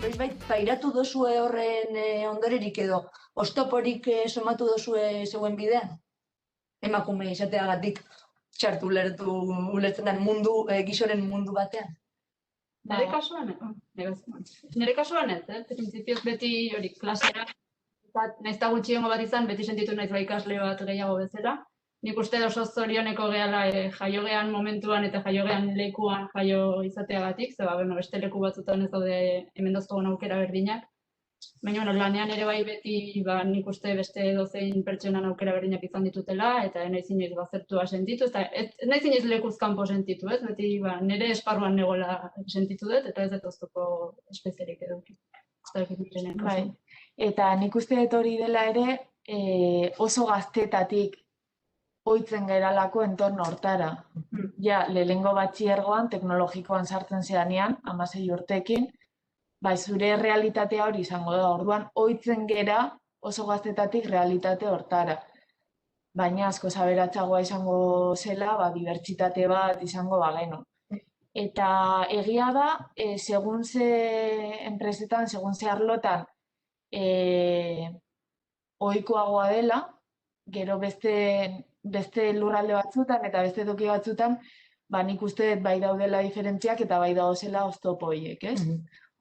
Noizbait, pairatu dozue horren ondorerik edo, oztoporik somatu dozue zeuen bidean? Emakume izateagatik txartu ulertzen den mundu, gizoren mundu batean? Nire kasuan ez, printzipioz beti hori klasera, nahiz eta gutxiengo bat izan, beti sentitu naiz ikasle bat gehiago bezala. Nik uste oso zorioneko gehala jaiogean momentuan eta jaiogean lekuan jaio izateagatik, zeba, beste leku batzutan ez daude hemen dozkogun aukera berdinak. Baina lanean ere bai beti nik uste beste dozein pertsonan aukera berdinak izan ditutela, eta nahiz inoiz bazertua sentitu, eta nahiz inoiz lekuz kanpo sentitu, ez? Beti nire esparruan negoela sentitu dut, eta ez dut oztoko espeziarik eduki. Bai, eta nik uste dut hori dela ere oso gaztetatik ohitzen geralako entorno hortara. Ja, lehengo batxiergoan, teknologikoan sartzen zeanean, 16 urtekin, zure realitatea hori izango da, orduan ohitzen gera oso gaztetatik realitate hortara. Baina asko aberatsagoa izango zela, dibertsitate bat izango bagenu. Eta egia da, segun ze enpresetan, segun ze arlotan ohikoagoa dela, gero beste lurralde batzutan eta beste toki batzutan, nik uste bai daudela diferentziak eta bai daudela oztopo horiek, ez?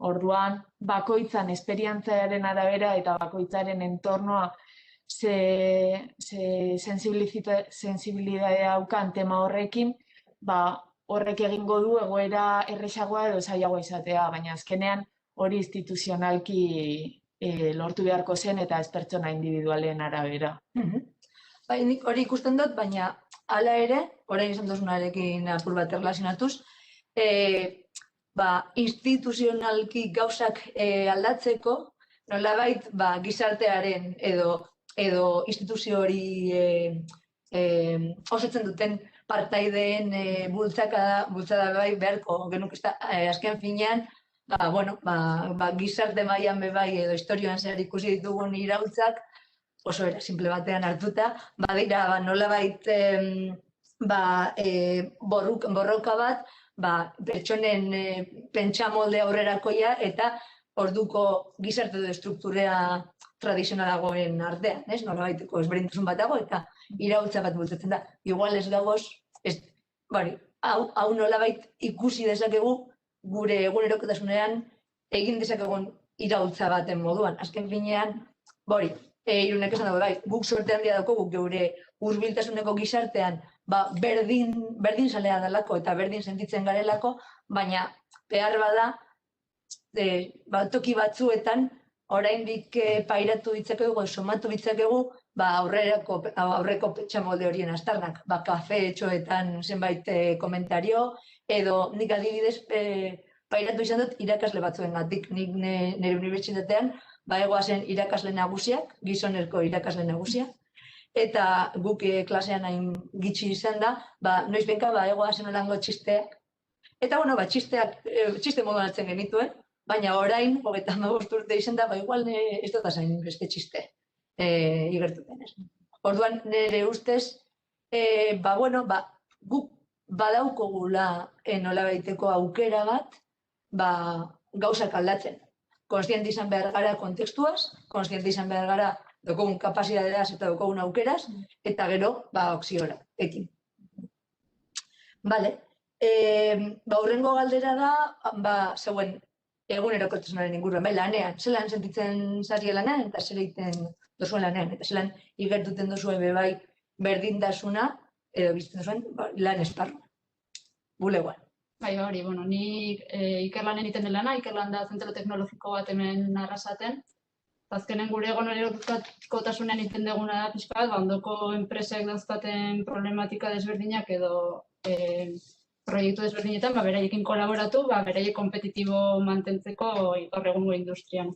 Orduan, bakoitzan esperientziaren arabera eta bakoitzaren entornoa ze sensibilidadea daukan tema horrekin, horrek egingo du egoera erresagoa edo zailagoa izatea, baina azkenean hori instituzionalki lortu beharko zen eta ez pertsona individualen arabera. Nik hori ikusten dut, baina hala ere, orain izan dozunarekin apur bat erlazionatuz, instituzionalki gauzak aldatzeko, nolabait gizartearen edo instituzio hori osatzen duten partaideen bultzada bai beharko genuk azken finean, gizarte mailan bai edo historioan zehar ikusi ditugun iraultzak, oso era simple batean hartuta, badira nolabait borroka bat, pertsonen pentsamolde aurrerakoia eta orduko gizarte edo estruktura tradizionalagoen artean, nolabaiteko ezberdintasun bat dago eta iraultza bat bultzatzen da. Igual ez gagoz, hau nolabait ikusi dezakegu gure egunerokotasunean egin dezakegun iraultza baten moduan. Azken finean, Irunek esan dago, guk sorte handia daukagu geure hurbiltasuneko gizartean berdin zalea dalako eta berdin sentitzen garelako, baina behar bada toki batzuetan oraindik pairatu ditzakegu, somatu ditzakegu aurreko pentsamolde horien aztarnak. Kafe etxoetan zenbait komentario, edo nik adibidez pairatu izan dut irakasle batzuengatik. Nik nire unibertsitatean egoazen irakasle nagusiak, gizonezko irakasle nagusiak, eta guk klasean hain gitxi izan da, noizbenka egoazen olango txisteak. Eta, txiste moduan hartzen genituen, baina orain, 35 urte izan da, igual ez dut azain beste txiste igertuten. Orduan, nire ustez, guk badaukogula nolabaiteko aukera bat, gauzak aldatzen. Konstiente izan behar gara kontekstuaz, konstiente izan behar gara daukogun kapazitateaz eta daukogun aukeraz, eta gero, opziora, ekin. Horrengo galdera da, zeuen egunerokotasunaren inguruan, lanean, zelan sentitzen zari lanean eta zer egiten dozuen lanean, eta zelan igertuten dozuen berdintasuna, edo bizten dozuen lan esparruan, bulegoan. Hori, nik ikerlanen egiten den lana, ikerlan da zentro teknologiko bat hemen arrasaten. Azkenen gure egunerokotasunean egiten duguna da pixka bat, ondoko enpresek dauzkaten problematika desberdinak edo proiektu desberdinetan, beraiekin kolaboratu, beraiek kompetitibo mantentzeko gaur egungo industrian.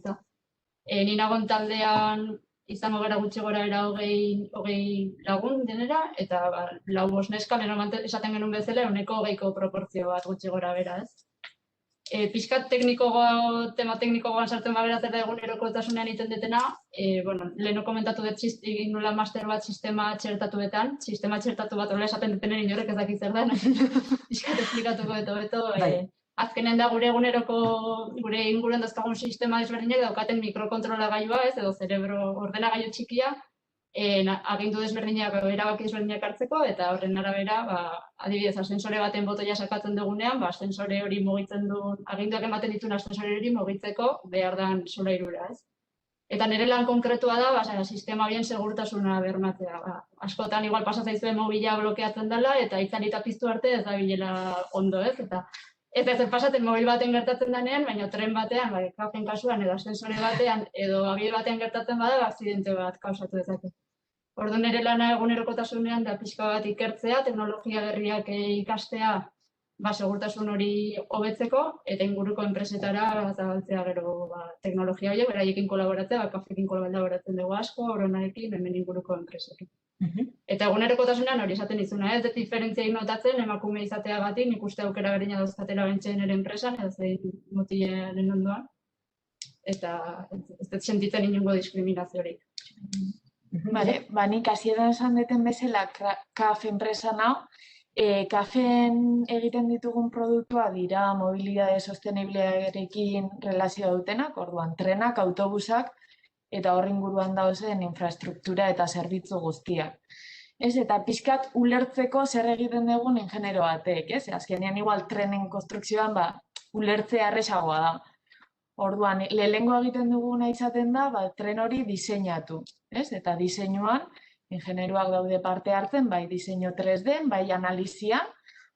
Ni nagon taldean izango gara gutxi gora era 20 lagun denera, eta 4-5 neska, esaten genuen bezala, 20ko proportzio bat gutxi gora bera, ez? Pixkat tema teknikogoan sartzen bagera zer da egunerokotasunean egiten detena, leheno komentatu dut egin nula master bat sistema txertatuetan, sistema txertatu bat horrela esaten detenen inorek ez dakit zer den, pixkat esplikatuko beto, azkenen da gure inguruan dauzkagun sistema desberdinak daukaten mikrokontrolagailua, ez, edo zerebro ordenagailu txikia, agindu desberdinak, erabaki desberdinak hartzeko, eta horren arabera, adibidez, ascensore baten botoia sakatzen dugunean, ascensore hori mugitzen du, aginduak ematen dituen ascensore hori mugitzeko behar dan solairura, ez. Eta nire lan konkretua da, sistema horien segurtasuna bermatzea. Askotan, igual pasatzen mobila blokeatzen dela, eta itzali eta piztu arte ez da bilela ondo, ez? Eta ez pasatzen mobil baten gertatzen denean, baina tren batean, kafen kasuan, edo ascensore batean, edo abiel batean gertatzen bada, akzidente bat kausatu dezake. Orduan nire lana egunerokotasunean da pixka bat ikertzea, teknologia berriak ikastea, segurtasun hori hobetzeko, eta inguruko enpresetara zabaltzea gero teknologia horiek, beraiekin kolaboratzea, kafekin kolaboratzen dugu asko, oronarekin, hemen inguruko enpresekin. Eta egunerokotasunean hori esaten izuna, ez diferentziaik notatzen, emakume izateagatik, nik uste aukera berdina dauzkatela bentseen ere enpresan, ez mutilaren ondoan, eta ez dut sentitzen inongo diskriminaziorik. Bale, nik hasieran esan deten bezala kafe enpresan hau, kafeen egiten ditugun produktua dira mobilidade sosteniblearekin relazio dutenak, orduan trenak, autobusak, eta horri inguruan dauzen infrastruktura eta zerbitzu guztiak. Eta pixkat ulertzeko zer egiten dugun ingenero batek, ez? Azkenean igual trenen konstrukzioan ulertzea erresagoa da. Orduan, lehenengo egiten duguna izaten da, tren hori diseinatu, ez? Eta diseinuan, ingenieroak daude parte hartzen, bai diseinu 3D, bai analizian.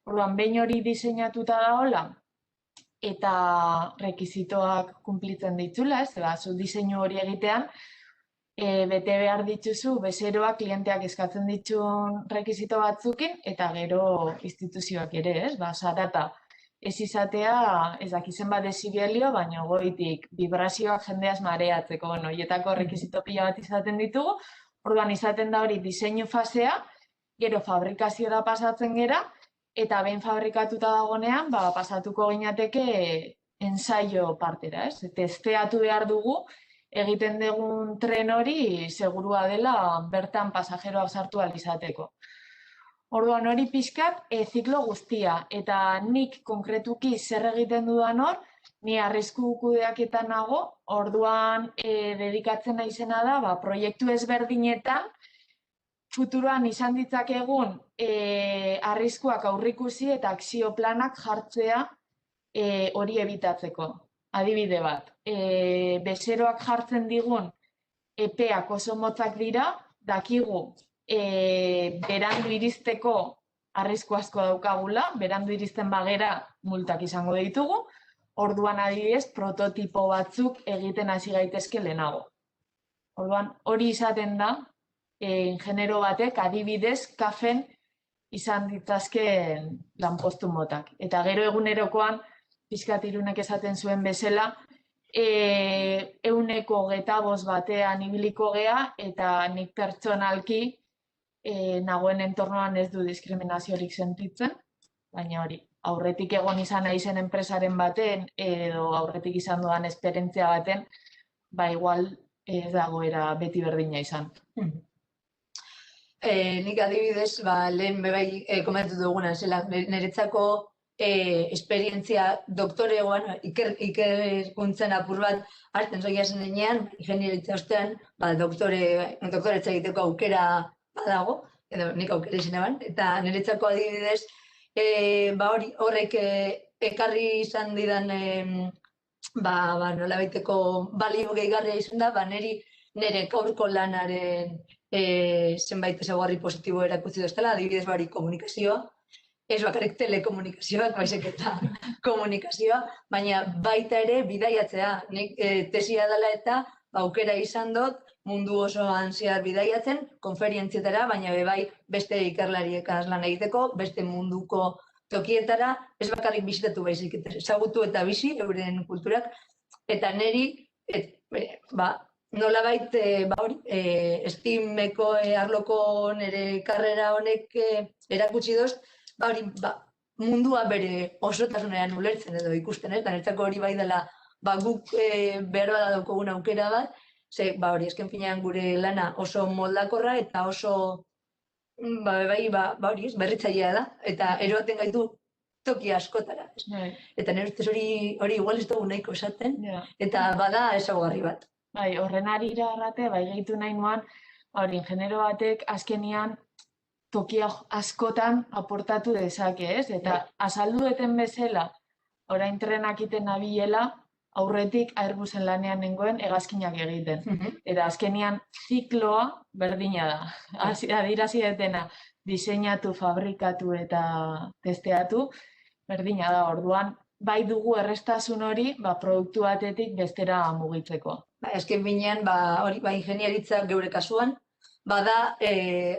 Orduan, behin hori diseinatuta dagoela, eta rekizitoak kunplitzen ditzula, ez? Zu diseinu hori egitean, bete behar dituzu, bezeroak klienteak eskatzen dituen rekizito batzukin, eta gero instituzioak ere, ez? Zarata, ez izatea, ez dakizen bat dezibelio, baina goitik vibrazioak jendeaz mareatzeko, horietako rekizito pila bat izaten ditugu, orduan izaten da hori diseinu fasea, gero fabrikazio da pasatzen gera, eta behin fabrikatuta dagonean, pasatuko ginateke ensaio partera, ez? Testeatu behar dugu, egiten dugun tren hori segurua dela bertan pasajeroak sartu ahal izateko. Orduan hori pixkat ziklo guztia, eta nik konkretuki zer egiten dudan hor, ni arrisku kudeaketan nago, orduan dedikatzen naizena da, proiektu ezberdinetan, futuroan izan ditzakegun arriskuak aurrikusi eta akzio planak jartzea hori ebitatzeko. Adibide bat, bezeroak jartzen digun epeak oso motzak dira, dakigu berandu iristeko arrisku asko daukagula, berandu iristen bagera multak izango ditugu, orduan adibidez prototipo batzuk egiten hasi gaitezke lehenago. Orduan hori izaten da, ingenero batek adibidez kafen izan ditzazken lanpostu motak. Eta gero egunerokoan, pixkat Irunek esaten zuen bezala, 125 batean ibiliko gea, eta nik pertsonalki nagoen entornoan ez du diskriminaziorik sentitzen, baina hori, aurretik egon izan naizen enpresaren baten, edo aurretik izan dudan esperientzia baten, igual ez dagoera beti berdina izan. Nik adibidez, lehen bebai komentatu duguna, niretzako esperientzia doktoregoan, ikerkuntzen apur bat hartzen zoia zen denean, ingenieritza ostean, doktoretza egiteko aukera badago, edo nik aukera izan eban, eta niretzako adibidez, horrek ekarri izan didan nolabaiteko balio gehigarria izan da, nire gaurko lanaren zenbait ezaugarri positibo erakutsi doztela, adibidez komunikazioa, ez bakarrik telekomunikazioak, baizik eta komunikazioa, baina baita ere bidaiatzea. Nik tesia dela eta aukera izan dut mundu osoan zehar bidaiatzen, konferientzietara, baina bai beste ikerlariek lan egiteko, beste munduko tokietara, ez bakarrik bizitatu baizik, ezagutu eta bizi, euren kulturak, eta niri, nolabait estimeko arloko nire karrera honek erakutsi doz, mundua bere osotasunean ulertzen edo ikusten, eta niretzako hori bai dela guk behar bada daukogun aukera bat, ze hori esken finean gure lana oso moldakorra eta oso berritzailea da, eta eroaten gaitu toki askotara. Eta nire ustez hori igual ez dugu nahiko esaten, eta bada ezaugarri bat. Bai, horren arira errate, bai gehitu nahi nuan, hori, genero batek azkenian toki askotan aportatu dezake, ez? Eta azaldu deten bezala, orain trenak iten nabilela, aurretik Airbusen lanean nengoen hegazkinak egiten. Eta azkenian zikloa berdina da. Adirazi detena, diseinatu, fabrikatu eta testeatu, berdina da. Orduan, bai dugu errestasun hori, produktu batetik bestera mugitzeko. Azken binean, hori, ingeniaritza geure kasuan, bada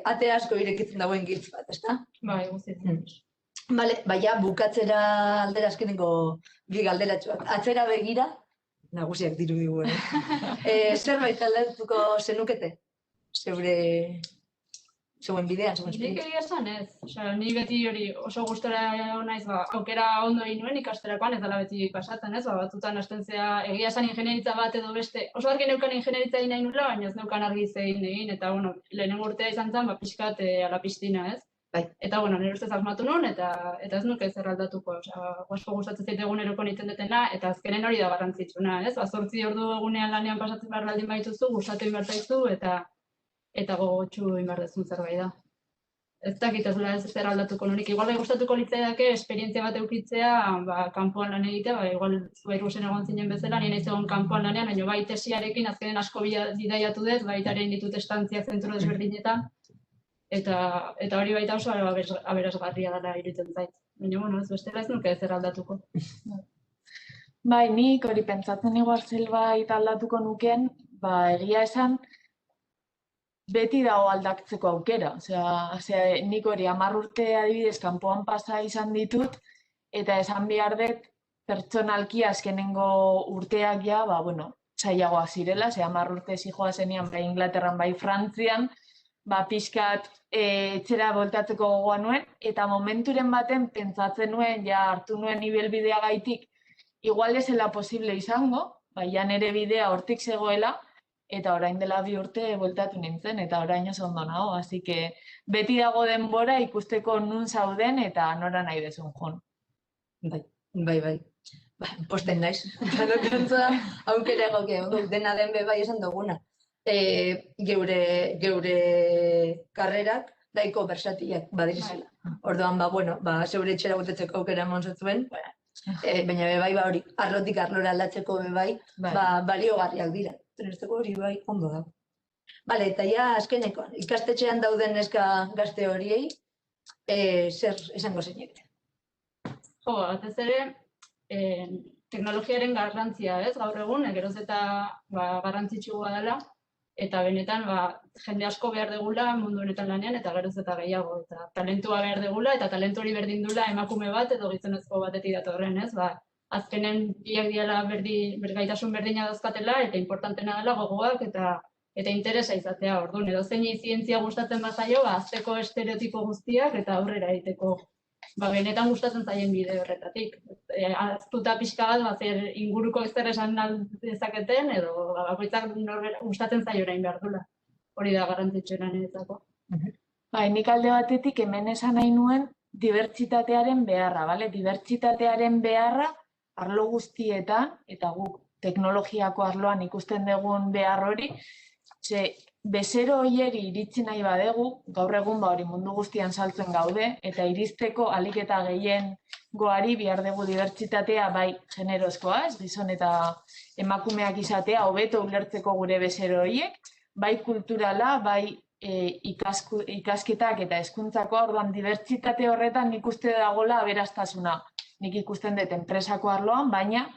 ate asko irekitzen dagoen giltz bat, ezta? Bai, guztietan. Bale, baina bukatzera aldera azkeneko bi galderatxoak. Atzera begira, nagusiak diru digu, zerbait aldatuko zenukete? Zeuen bidean, zeuen Nik egia esan ez. Ni beti hori oso gustora naiz, aukera ondo egin nuen ikasterakoan, ez dela beti pasatzen, ez? Batzutan hasten zea, egia esan ingenieritza bat edo beste, oso argi neukan ingenieritza egin nahi nula, baina ez neukan argi zein egin, eta, lehenengo urtea izan zen, pixkat ala piztina, ez? Eta, nire ustez asmatu nuen, eta ez nuke zer aldatuko. Oso gustatzen zait eguneroko nintzen detena, eta azkenen hori da garrantzitsuna, ez? 8 ordu egunean lanean pasatzen behar baldin baituzu, gustatu egin behar zaizu, eta gogotsu egin behar dezun zerbait da. Ez dakit ez zer aldatuko nunik. Igual gustatuko litzaidake esperientzia bat eukitzea, kanpoan lan egitea, igual Airbusen egon zinen bezala, nire naiz egon kanpoan lanean, baina bai tesiarekin azkenen asko bidaiatu dez, baitaren ditut estantzia zentro desberdinetan, eta hori baita oso aberasgarria dela iruditzen zait. Baina, ez bestela ez nuke zer aldatuko. Bai, nik hori pentsatzen igual zerbait aldatuko nuken, egia esan, beti dago aldatzeko aukera. Nik hori 10 urte adibidez kanpoan pasa izan ditut, eta esan behar dut pertsonalki azkenengo urteak zailagoak zirela, 10 urte zijoa zenian bai Inglaterran bai Frantzian, pixkat etxera voltatzeko gogoa nuen, eta momenturen baten pentsatzen nuen, hartu nuen nivelbidea gaitik, igual ezela posible izango, ja nire bidea hortik zegoela, eta orain dela 2 urte voltatu nintzen, eta orain oso ondo nago, así que beti dago denbora ikusteko nun zauden eta nora nahi dezun joan. Bai. Posten naiz. Aukera egoke, dena den bai esan duguna. Geure karrerak daiko bersatilak badirizela. Orduan, zeure etxera gutetzeko aukera emon zuen, baina bai hori, arlotik arlora aldatzeko bai, baliogarriak dira. Tenesteko hori bai ondo da. Bale, eta azkeneko, ikastetxean dauden neska gazte horiei, zer esango zinete? Batez ere, teknologiaren garrantzia, ez, gaur egun, geroz eta garrantzitsua dela, eta benetan jende asko behar degula mundu honetan lanean, eta geroz eta gehiago, eta talentua behar degula, eta talentu hori berdin dula emakume bat edo gizonezko batetik datorren, ez, azkenen biak diala gaitasun berdina dauzkatela, eta importantena dela gogoak eta interesa izatea. Orduan, edo zein zientzia gustatzen bazaio, azteko estereotipo guztiak eta aurrera egiteko. Benetan gustatzen zaien bide horretatik. Aztuta pixka bat, zer inguruko ez esan dezaketen, edo bakoitzak gustatzen zaio orain behar dula. Hori da garrantzitsuena niretzako. Nik alde batetik hemen esan nahi nuen dibertsitatearen beharra, dibertsitatearen beharra arlo guztietan, eta guk teknologiako arloan ikusten dugun behar hori, bezero horieri iritsi nahi badegu, gaur egun hori mundu guztian saltzen gaude, eta iristeko ahalik eta gehien goari behar dugu dibertsitatea bai generozkoa, gizon eta emakumeak izatea, hobeto ulertzeko gure bezero horiek, bai kulturala, bai ikasketak eta hezkuntzako, orduan dibertsitate horretan nik uste dagoela aberastasuna. Nik ikusten dut enpresako arloan, baina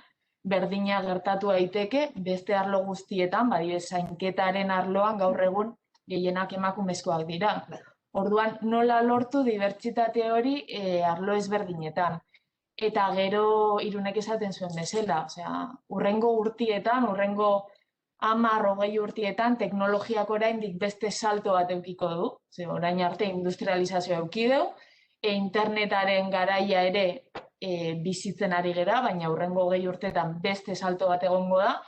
berdina gertatu daiteke beste arlo guztietan, zainketaren arloan gaur egun gehienak emakumezkoak dira. Orduan, nola lortu dibertsitate hori arlo ezberdinetan. Eta gero Irunek esaten zuen bezala, hurrengo urtietan, hurrengo 10-20 urtietan teknologiak oraindik beste salto bat eukiko du. Orain arte industrializazioa euki du, internetaren garaia ere bizitzen ari gera, baina hurrengo 20 urtetan beste salto bat egongo da.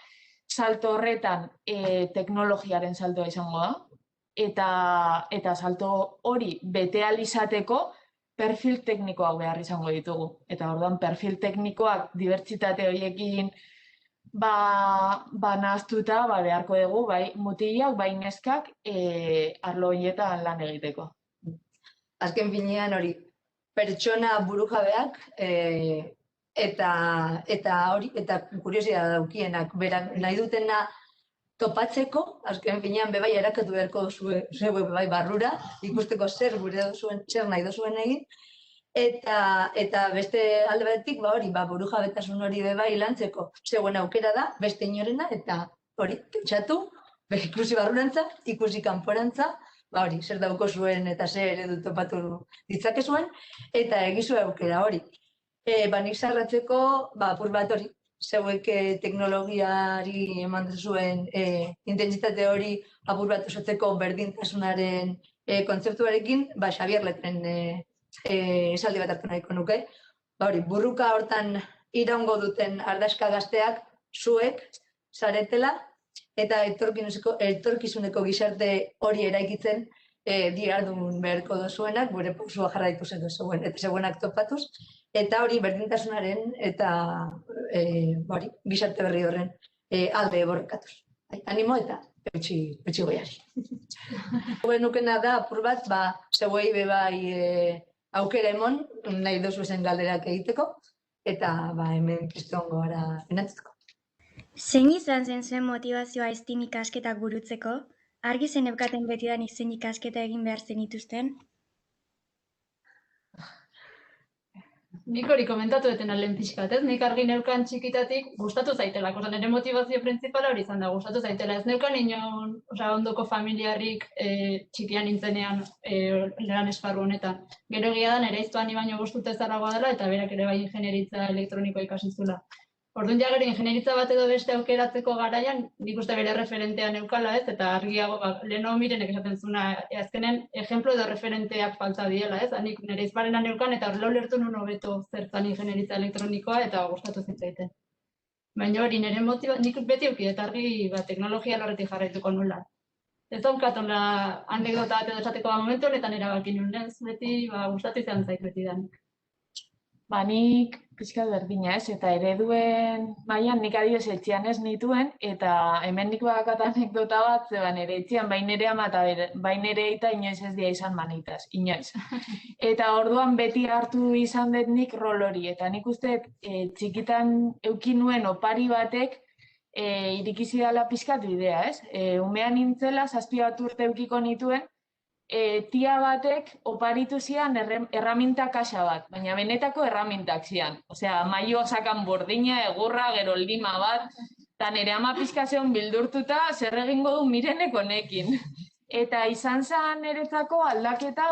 Salto horretan teknologiaren saltoa izango da. Eta salto hori bete ahal izateko perfil teknikoak behar izango ditugu. Eta orduan perfil teknikoak dibertsitate horiekin nahaztuta beharko dugu, bai mutilak, bai neskak arlo horietan lan egiteko. Azken finean hori, pertsona burujabeak eta kuriosia daukienak, berak nahi dutena topatzeko, azken finean bebai erakatu beharko zuen bebai barrura, ikusteko zer nahi duzuen egin, eta beste alde batetik, hori, burujabetasun hori bebai lantzeko zegoen aukera da, beste inorena, eta hori, pentsatu, ikusi barrurantza, ikusi kanporantza, hori, zer dauko zuen eta zer eredu topatu ditzake zuen, eta egizu aukera hori. Nik zarratzeko, apur bat hori, zeuek teknologiari eman zuen intentsitate hori apur bat osatzeko berdintasunaren kontzeptuarekin, Xabier Letren esaldi bat hartu nahiko nuke. Hori, burruka hortan iraungo duten ardaska gazteak zuek zaretela, eta etorkizuneko gizarte hori eraikitzen dihardun beharko dozuenak, gure pausua jarraitu eta zegoenak topatuz, eta hori berdintasunaren eta gizarte berri horren alde borrokatuz. Animo eta eutxi goiari. Gure nukena da, apur bat, zeuei bebai aukera emon, nahi dozu zen galderak egiteko, eta hemen kristongo gara enantzeko. Zein izan zen zuen motivazioa STEAM ikasketak burutzeko? Argi zeneukaten betidanik zein ikasketa egin behar zenituzten? Nik hori komentatu duten lehen pixkat, ez? Nik argi neukan txikitatik gustatu zaitelako, nire motivazio printzipala hori izan da, gustatu zaitela. Ez neukan inon, ondoko familiarrik txikian nintzenean lan esparru honetan. Gero egia da, nire iztuan baino gustute zaragoa dela, eta berak ere bai ingenieritza elektronikoa ikasizula. Orduan jagero ingenieritza bat edo beste aukeratzeko garaian, nik uste bere referentea neukala, ez? Eta argiago, leheno Mirenek esaten zuna, azkenen ejemplo edo referenteak falta diela, ez? Nik nire izparena neukan eta horrela ulertu nuen hobeto zertan ingenieritza elektronikoa eta gustatu zitzaiten. Baina hori, nire nik beti euki eta argi teknologia lorretik jarraituko nula. Ez daukat anekdota bat edo esateko momentu honetan erabaki nuen, ez? Beti gustatu izan zait beti danik. Nik pixkat berdina ez, eta ereduen mailan nik adibidez etxean ez nituen, eta hemen nik badakat anekdota bat, zeban ere etxean bain ere ama eta bain ere eta inoiz ez dia izan manitaz, inoiz. Eta orduan beti hartu izan dut nik rol hori, eta nik uste txikitan euki nuen opari batek irikizi dela pixkat bidea, ez? Umean nintzela, 7 urte eukiko nituen, tia batek oparitu zian erraminta kaxa bat, baina benetako erramintak zian. Osea, maio sakan bordina, egurra, gero lima bat, eta nire ama pizkaseon bildurtuta zer egingo du Mirenek honekin. Eta izan zen niretzako aldaketa,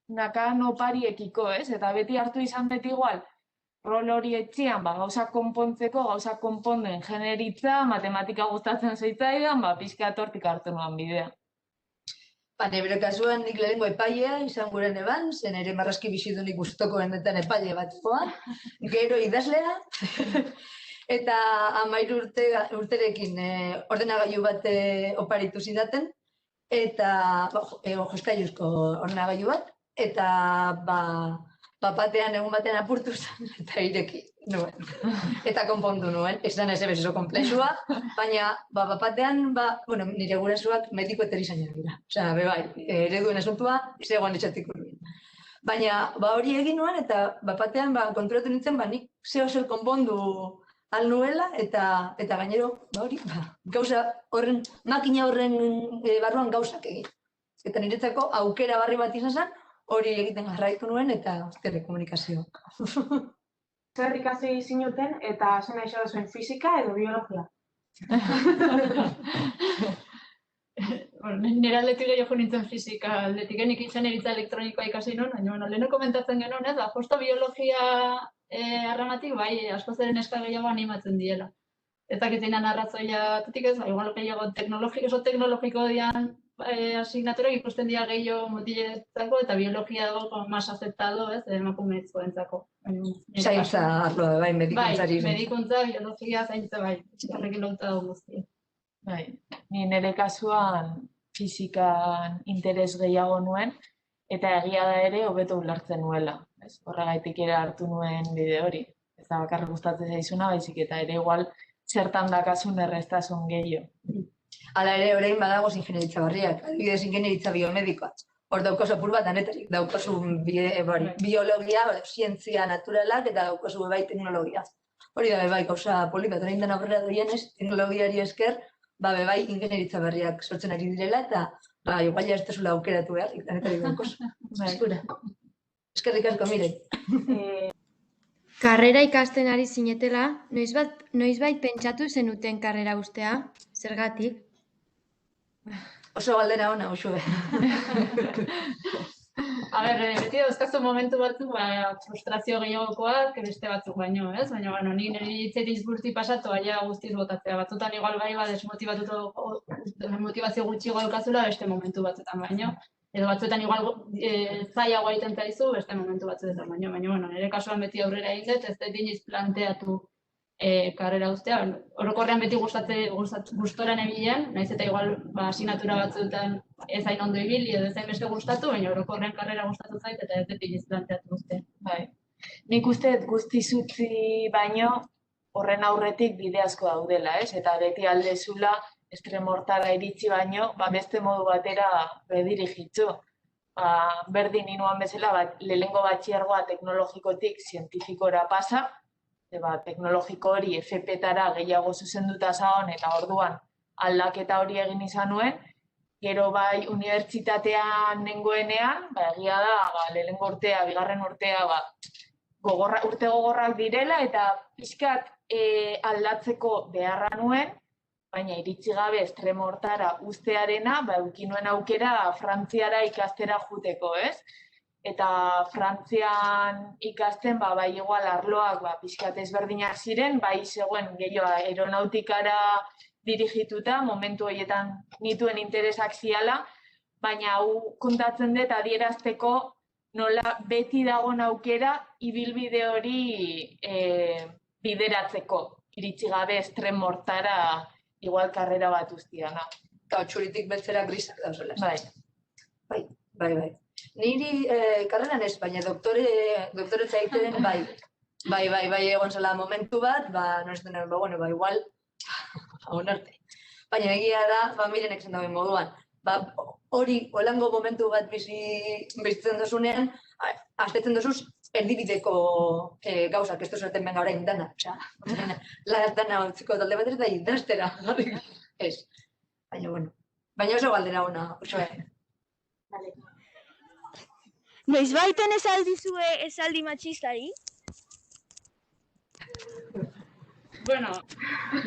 nakan opariekiko, ez? Eta beti hartu izan beti igual, rol hori etxean, gauzak konpontzeko, gauzak konponden generitza, matematika gustatzen zitzaidan, pizkat hortik hartu nuen bidea. Nebere kasuan nik lehenengo epailea izan guren eban, zen ere marrazki bizidunik gustoko enetan epaile bat joan, gero idazlea, eta 13 urterekin ordenagailu bat oparitu zidaten, eta joskailuzko ordenagailu bat, eta batean egun batean apurtu zen, eta ireki nuen, eta konpondu nuen, ez da neze bezo komplexua, baina batean, nire gurasoak mediko eterizainak dira. Osea, bebai, ereduen asuntua, zegoan etxatik nuen. Baina hori egin nuen, eta batean konturatu nintzen, nik zeo zer konpondu al nuela, eta gainero, gauza horren, makina horren barruan gauzak egin. Eta niretzako aukera barri bat izan zen, hori egiten jarraitu nuen eta telekomunikazio. Zer ikasi zinuten eta zen aixo zuen fisika edo biologia? Nire aldetik gehiago nintzen fisika aldetik, nik ingenieritza elektronikoa ikasi nuen, baina leheno komentatzen genuen, ez da, justo biologia arramatik, askoz ere neska gehiago animatzen diela. Ez dakitzenan arrazoia, ez, igual gehiago teknologiko dian asignaturak ikusten dira gehiago mutiletzako eta biologia dago mas aceptado, ez, emakumezkoentzako. Zaintza arloa, medikuntzari. Bai, medikuntza, biologia, zaintza, horrekin lotuta dago guztia. Ni nire kasuan fisikan interes gehiago nuen, eta egia da ere hobeto ulertzen nuela. Horregaitik ere hartu nuen bideo hori. Ez da bakarrik gustatzen zaizuna, baizik eta ere igual zertan dakasun erreztasun gehiago. Hala ere, orain badagoz ingenieritza berriak, adibidez ingenieritza biomedikoa. Hor daukozu apur bat anetarik, daukozu biologia, zientzia naturalak eta daukozu bai teknologia. Hori da bai gauza polita, orain den aurrera doienez, teknologiari esker, bai ingenieritza berriak sortzen ari direla eta igual ja ez tezula aukeratu behar, anetarik daukozu. Eskura. Eskerrik asko, Miren. Karrera ikasten ari zinetela, noizbait pentsatu zenuten karrera ustea? Zergatik? Oso galdera ona, Uxue. Beti dauzkazu momentu batzuk, frustrazio gehiagokoak beste batzuk baino, ez? Baina, ni nire hitzeriz burti pasatu, aia guztiz botatzea. Batzutan igual bai, desmotivazio gutxiago daukazula beste momentu batzutan baino. Edo batzuetan igual zailagoa egiten zaizu beste momentu batzuetan baino. Baina, nire kasuan beti aurrera egin dut, ez dut inoiz planteatu karrera ustea. Orokorrean beti gustoran ebilen, naiz eta igual asignatura batzuetan ez hain ondo ibili edo ez hain beste gustatu, baina orokorrean karrera gustatu zait eta ez dut inoiz planteatu ustea. Bai. Nik uste guztiz utzi baino horren aurretik bide asko daudela, ez? Eta beti aldezula estremortara iritsi baino, beste modu batera redirigitzu. Berdin inuan bezala, lehengo batxilergoa teknologikotik zientifikora pasa, teknologiko hori FP-tara gehiago zuzenduta zagon eta orduan aldaketa hori egin izan nuen, gero bai unibertsitatean nengoenean, egia da, lehengo urtea, bigarren urtea, urte gogorrak direla eta pixkat aldatzeko beharra nuen, baina iritsi gabe estremo hortara ustearena, eduki nuen aukera Frantziara ikastera juteko, ez? Eta Frantzian ikasten, bai igual arloak pixkat ezberdinak ziren, bai zegoen gehiago aeronautikara dirigituta, momentu horietan nituen interesak ziala, baina hau kontatzen dut adierazteko nola beti dagoen aukera ibilbide hori bideratzeko, iritsi gabe estremo hortara igual karrera bat ustiana. Eta txuritik beltzera grisak dauzela. Bai. Niri karreran ez, baina doktoretza egiten bai egon zela momentu bat, noresten igual, onarte. Baina egia da, Mirenek zen dauen moduan, hori holango momentu bat bizitzen dozunean, astetzen dozuz erdibideko gauzak, ez dozuten benga orain dana, dana utziko talde bat ez da idaztera, ez. Baina oso galdera ona, oso Noizbaiten esaldizue esaldi matxistari?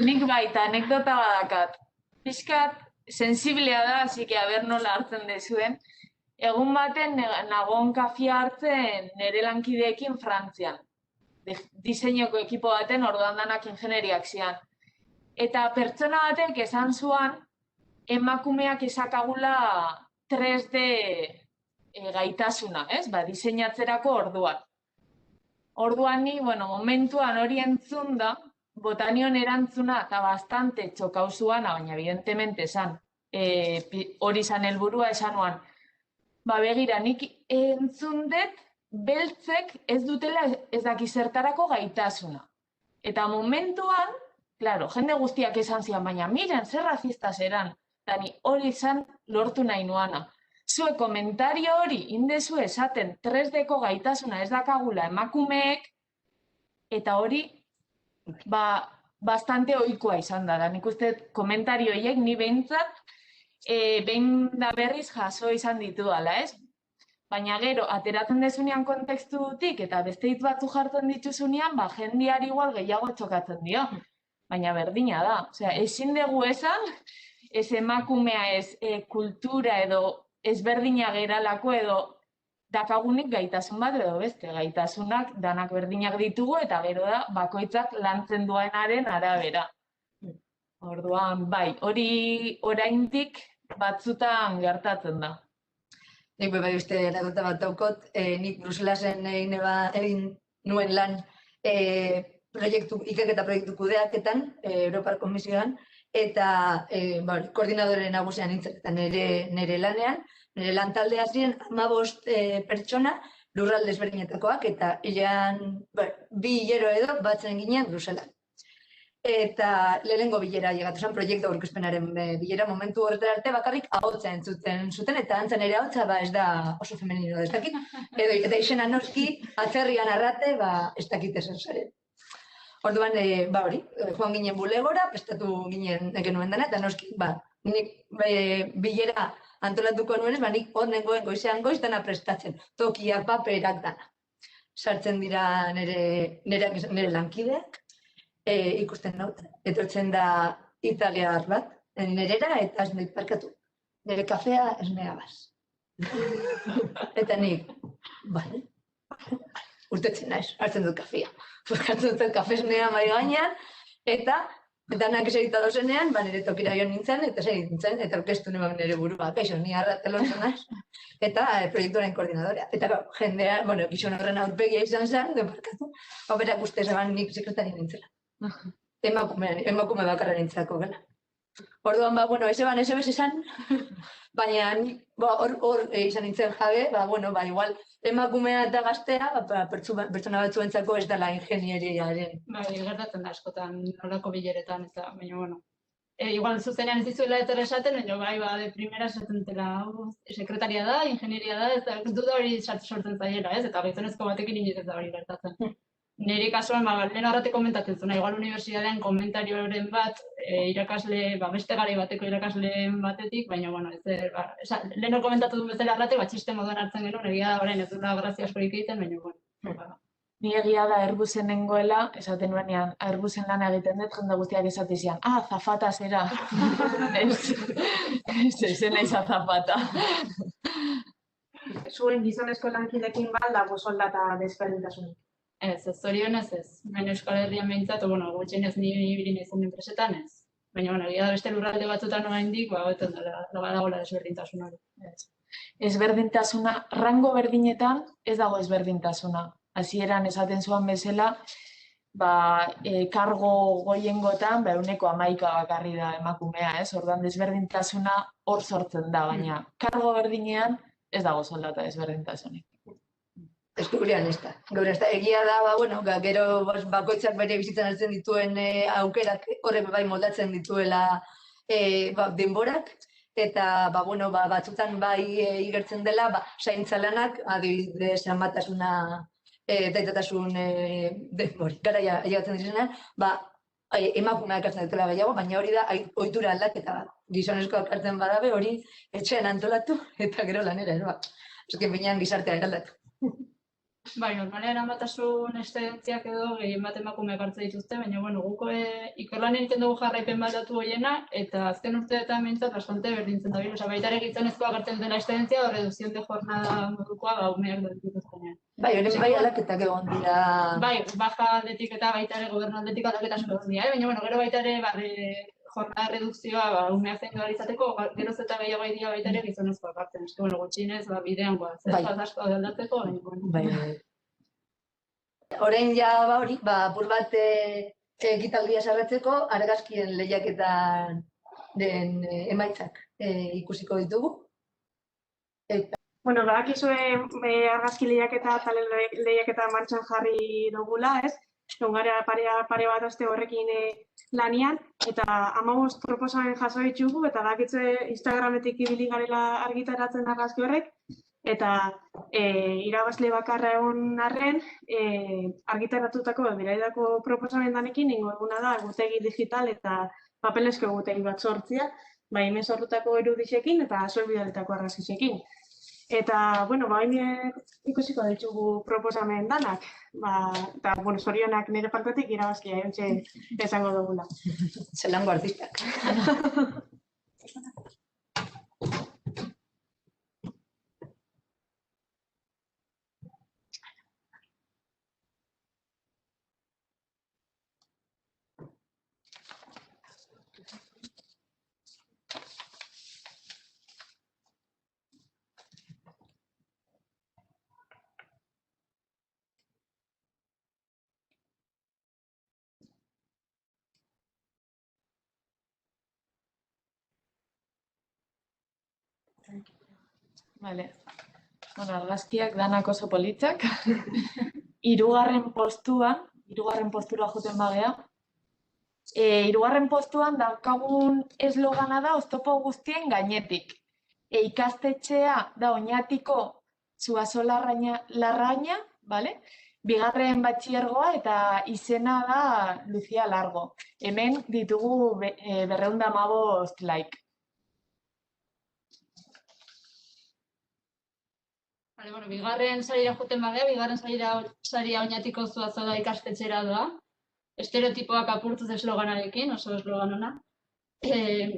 Nik baita, anekdota badakat. Piskat, sensiblea da, hasi que aber nola hartzen dezuen. Egun baten nagon kafia hartzen nire lankideekin Frantzian. Diseinoko ekipo baten orduan danak ingenieriak zian. Eta pertsona batek esan zuan, emakumeak esakagula 3D gaitasuna, ez? Diseinatzerako orduan. Orduan ni, momentuan hori entzun da, botanion erantzuna eta bastante txokauzuana, baina evidentemente esan, hori izan helburua esanuan. Begira, nik entzun dut, beltzek ez dutela ez dakizertarako gaitasuna. Eta momentuan, claro, jende guztiak esan zian, baina miren, zer razista zeran, eta ni hori izan lortu nahi nuana. Zue komentario hori indezu esaten 3Dko gaitasuna ez dakagula emakumeek, eta hori bastante ohikoa izan da. Nik uste komentario horiek ni behintzat behin da berriz jaso izan ditudala, ez? Baina gero, ateratzen dezunean kontekstutik eta beste hitz batzu jartzen dituzunean, jendiari igual gehiago txokatzen dio. Baina berdina da. Osea, ezin dugu esan, ez emakumea ez kultura edo ezberdina geralako edo dakagunik gaitasun bat edo beste. Gaitasunak danak berdinak ditugu eta gero da bakoitzak lantzen duenaren arabera. Orduan, hori oraindik batzutan gertatzen da. Nik bai uste anekdota bat daukot, nik Bruselasen egin nuen lan ikerketa proiektu kudeaketan, Europar Komisioan, eta koordinadore nagusian nintzen nire lanean, Nire lantaldea ziren 15 pertsona lurralde ezberdinetakoak, eta hilean, 2 hilero edo batzen ginen Bruselan. Eta lehenengo bilera llegatu zen, proiektu aurkezpenaren bilera, momentu horretara arte bakarrik ahotsa entzuten zuten, eta antzan ere ahotsa ez da oso femenino ez dakit, eta izena noski atzerrian arrate ez dakit esan zaren. Orduan, hori, joan ginen bulegora, prestatu ginen genuen dena, eta noski, nik bilera antolatuko nuenez, nik ondengoen goizean goiz dena prestatzen, tokiak, paperak dana. Sartzen dira nire lankideak, ikusten naut, etortzen da italiar bat, nerera, eta ez nahi parkatu. Nire kafea ez nea baz. Eta nik, urtetzen naiz, hartzen dut kafea. Hartzen dut kafe esnea mai gainean, eta danak esegita dozenean, nire tokira joan nintzen, eta segit nintzen, eta orkestu neban nire burua, kaixo, ni arrate lortzen naiz, eta proiektuaren koordinadorea. Eta jendea, gizon horren aurpegia izan zen, deparkatu, berak uste zeban nik sekretari nintzela. Emakume bakarra nintzako gana. Orduan, ezeban ez esan, baina hor izan nintzen jabe, igual, emakumea eta gaztea, pertsona batzuentzako ez dela ingenieriaren. Gertatzen da askotan, horrako bileretan, eta, baina, igual zuzenean ez dizuela eta esaten, baina, de primera esaten dela, sekretaria da, ingenieria da, ez duda hori sortzen zaiela, ez? Eta gizonezko batekin inoiz ez da hori gertatzen. Nire kasuan, lehen horrate komentatzen zuen, igual unibertsitatean komentarioren bat, irakasle, beste garai bateko irakasleen batetik, baina, lehen hor komentatu duen bezala arrate, txiste moduan hartzen genuen, egia da orain ez duela grazia askorik egiten, baina, Ni egia da Airbusen nengoela, esaten nuenean, Airbusen lan egiten dut, jende guztiak esatezian, zafata zera. Ez naiz azafata. Zuen gizonezko lankidekin dago soldata desberdintasunik. Ez, zorionez ez. Baina Euskal Herrian behintzat, gutxienez ni ibili izan enpresetan ez. Baina, egia da beste lurralde batzutan oraindik, hobetzen dagoela desberdintasun hori. Ezberdintasuna, rango berdinetan ez dago ezberdintasuna. Hasieran esaten zuen bezala, kargo goiengotan, 11% bakarri da emakumea, ez? Orduan desberdintasuna hor sortzen da, baina kargo berdinean ez dago soldata desberdintasunik. Ez gurean ez da. Egia da, gero bakoitzak bere bizitzan hartzen dituen aukerak horrek moldatzen dituela denborak, eta batzutan igertzen dela, zaintza lanak, adibidez, amatasuna, daitatasun garaia ailegatzen dizenean, emakumeak hartzen dutela gehiago, baina hori da ohitura aldaketa bat. Gizonezkoak hartzen badabe hori etxean antolatu eta gero lanera eroa. Azken binean gizartea eraldatu. Bai, normalean amatasun eszedentziak edo gehien bat emakumeak hartzen dituzte, baina, guko ikerlan egiten dugu jarraipen bat datu horiena, eta azken urteetan behintzat bastante berdintzen da. Baita ere gizonezkoak hartzen dela eszedentzia, reduzion de jornada modukoa umeak dituztenean. Bai, hori aldaketak egon dira. Bai, baja aldetik eta baita ere gobernu aldetik aldaketak egon dira, baina, gero baita ere jornada redukzioa umeak zein duar izateko, geroz eta gehiago dira baita ere gizonezkoak hartzen. Gutxienez, bidean zer asko aldatzeko, baina, Orain hori, apur bat ekitaldia sarratzeko, argazkien lehiaketan den emaitzak ikusiko ditugu. Badakizue argazki lehiaketa eta lehiaketa martxan jarri dugula, ez? Gara pare bat aste horrekin lanian, eta 15 proposamen jaso ditugu, eta badakizue Instagrametik ibili garela argitaratzen argazki horrek, eta irabazle bakarra egon arren, argitaratutako beraidako proposamen danekin, ingo eguna da egutegi digital eta papelezko egutegi bat sortzia, imezorrutako erudixekin eta solbidaletako argazkisekin. Eta, hain ikusiko ditugu proposamen danak, eta, zorionak nire partetik irabazkia eutxe esango dugula. Zelango artistak. Vale. Bueno, argazkiak danak oso politzak. Hirugarren postura joten bagea. Hirugarren postuan daukagun eslogana da oztopo guztien gainetik. Ikastetxea da Oñatiko Zuazo Larraña, vale? Bigarren batxilergoa eta izena da Lucia Largo. Hemen ditugu 215 like. Vale, bueno, bigarren sarira joten bagea, bigarren saria Oñatiko Zuazola ikastetxera doa. Estereotipoak apurtuz esloganarekin, oso eslogan ona.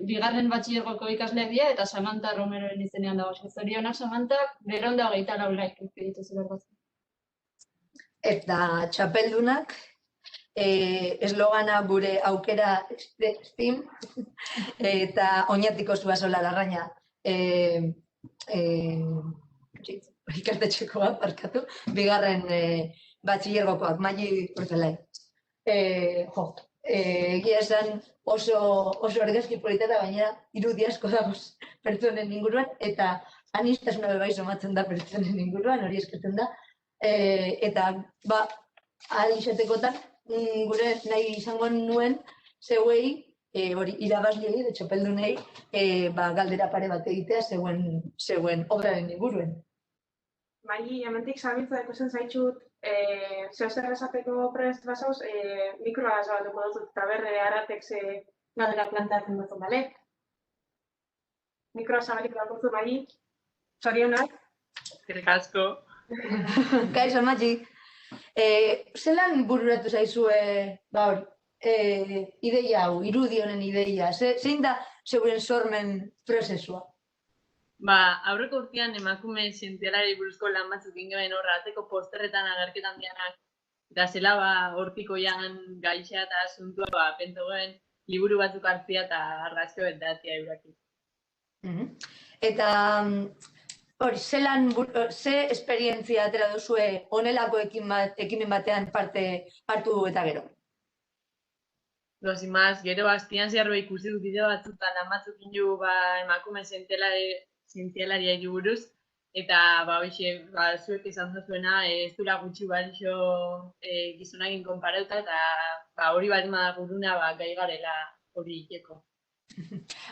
Bigarren batxilergoko ikasleak dira eta Samantha Romeroren izenean dago. Zorionak Samantak 224 like dituzu berbatzen. Eta txapeldunak, eslogana gure aukera STEAM eta Oñatiko Zuazola Larraña ikastetxekoa, barkatu, bigarren batxilergokoak, Mali Urzelai. Egia esan oso argazki polita da, baina irudi asko dago pertsonen inguruan, eta aniztasuna bai somatzen da pertsonen inguruan, hori eskatzen da. Eta, ahal izatekotan, gure nahi izango nuen, zeuei, hori irabazliei, de txapeldunei, galdera pare bat egitea zeuen obraren inguruen. Bai, hementik zabiltza ikusten zaitxut, zer esateko prest basoz, mikroa zabalduko dut, eta berre aratek ze galdera plantatzen dut, bale? Mikroa zabalik dagozu bai, zorionak. Eskerrik asko. Kaixo, Matxi. Zelan bururatu zaizue, ideia hau, irudi honen ideia? Zein da zeuren sormen prozesua? Aurreko urtean emakume zientzialari buruzko lan batzuk ingoen horra ateko posterretan agerketan dianak, eta zela hortiko jan gaixa eta asuntua pentogoen liburu batzuk hartzia eta argazko betatzia euraki. Eta hori, ze esperientzia atera duzue honelako ekimen batean parte hartu eta gero? Sin más, gero hastian zehar ikusi dut bideo batzuk eta lan batzuk inu emakume zientzialariari buruz, eta zuek izan zuena ez dura gutxi balixo gizonakin konparauta, eta hori bat ema guruna gai garela hori ikeko.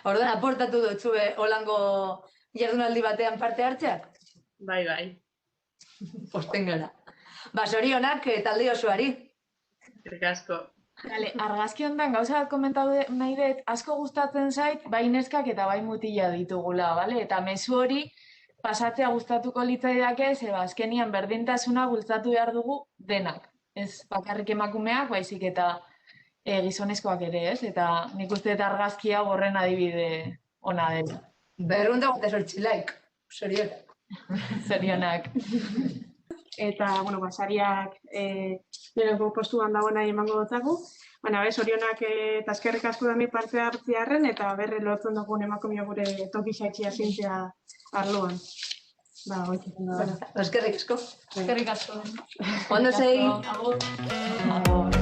Orduan, aportatu dutzue holango jardunaldi batean parte hartzeak? Bai. Posten gara. Zorionak talde osoari. Eskerrik asko. Argazki honetan gauza bat komentatu nahi dut, asko gustatzen zait, bai neskak eta bai mutila ditugula, bale? Eta mezu hori pasatzea gustatuko litzaidake, azkenian berdintasuna bultzatu behar dugu denak. Ez bakarrik emakumeak, baizik eta gizonezkoak ere, ez? Eta nik uste dut argazkia horren adibide ona dela. 228 like, zorionak. Zorionak. Eta, sariak lehenko postuan dagoena emango dutzagu. Zorionak eta eskerrik asko dami parte hartziarren, eta berre lortzen dugun emakumio gure tokisaitxia zientzia arloan. Eskerrik asko. Eskerrik asko. Ondo zei. Agur.